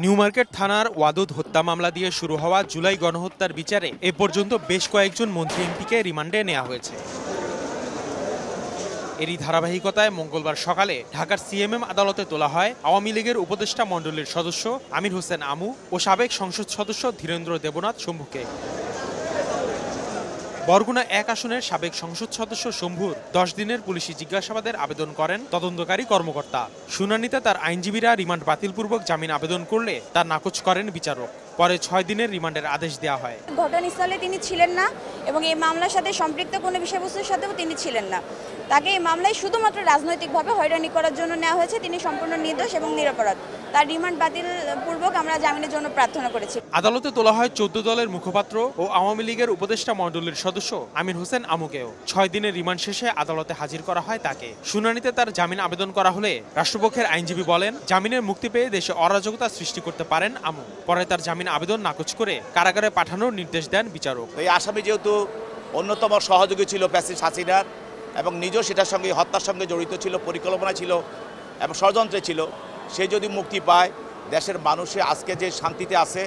New market থানার ওয়াদুদ হত্যা মামলা দিয়ে শুরু হওয়া জুলাই গণহত্যার বিচারে এ পর্যন্ত বেশ কয়েকজন মন্ত্রী এমপিকে রিমান্ডে নেওয়া হয়েছে। এরই ধারাবাহিকতায় মঙ্গলবার সকালে ঢাকার সিএমএম আদালতে তোলা হয় আওয়ামী লীগের উপদেষ্টা মণ্ডলীর সদস্য আমির হোসেন আমু ও সাবেক সংসদ সদস্য ধীরেন্দ্র দেবনাথ শম্ভুকে। বরগুনা ১ আসনের সাবেক সংসদ সদস্য শম্ভুর ১০ দিনের পুলিশি জিজ্ঞাসাবাদের আবেদন করেন তদন্তকারী কর্মকর্তা। শুনানিতে তার আইনজীবীরা রিমান্ড বাতিলপূর্বক জামিন আবেদন করলে তা নাকচ করেন বিচারক। পরে ৬ দিনের রিমান্ডের আদেশ দেওয়া হয়। ঘটনাস্থলে তিনি ছিলেন না এবং এই মামলার সাথে সম্পৃক্ত কোনো বিষয়বস্তুর সাথেও তিনি ছিলেন না। তাকে এই মামলায় শুধুমাত্র রাজনৈতিকভাবে হয়রানি করার জন্য নেওয়া হয়েছে। তিনি সম্পূর্ণ নির্দোষ এবং নিরপরাধ। তার রিমান্ড বাতিল পূর্বক আমরা জামিনের জন্য প্রার্থনা করেছি। আদালতে তোলা হয় ১৪ দলের মুখপাত্র ও আওয়ামী লীগের উপদেষ্টা মণ্ডলীর সদস্য আমির হোসেন আমুকেও। ৬ দিনের রিমান্ড শেষে আদালতে হাজির করা হয় তাকে। শুনানিতে তার জামিন আবেদন করা হলে রাষ্ট্রপক্ষের আইনজীবী বলেন, জামিনের মুক্তি পেয়ে দেশে অরাজকতা সৃষ্টি করতে পারেন আমু। পরে তার জামিন আবেদন নাকচ করে কারাগারে পাঠানোর নির্দেশ দেন বিচারক। এই আসামি যেহেতু অন্যতম সহযোগী ছিল ফ্যাসিস্ট হাসিনার এবং নিজেও সেটার সঙ্গে হত্যার সঙ্গে জড়িত ছিল, পরিকল্পনা ছিল এবং ষড়যন্ত্রে ছিল, সে যদি মুক্তি পায় দেশের মানুষে আজকে যে শান্তিতে আছে,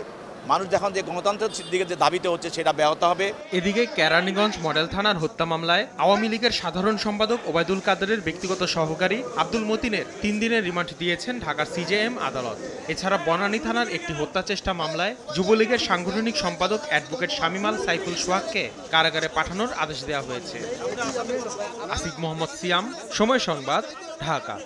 মানুষ এখন যে গণতন্ত্রের দিকে যে দাবিতে হচ্ছে সেটা ব্যাহত হবে। এদিকে কেরানীগঞ্জ মডেল থানার হত্যা মামলায় আওয়ামী লীগের সাধারণ সম্পাদক ওবায়দুল কাদেরের ব্যক্তিগত সহকারী আব্দুল মতিনের ৩ দিনের রিমান্ড দিয়েছেন ঢাকার সিজেএম আদালত। এছাড়া বনানী থানার একটি হত্যা চেষ্টা মামলায় যুবলীগের সাংগঠনিক সম্পাদক অ্যাডভোকেট শামিমাল সাইফুল সোহাগকে কারাগারে পাঠানোর আদেশ দেওয়া হয়েছে। আসিফ মোহাম্মদ সিয়াম, সময় সংবাদ, ঢাকা।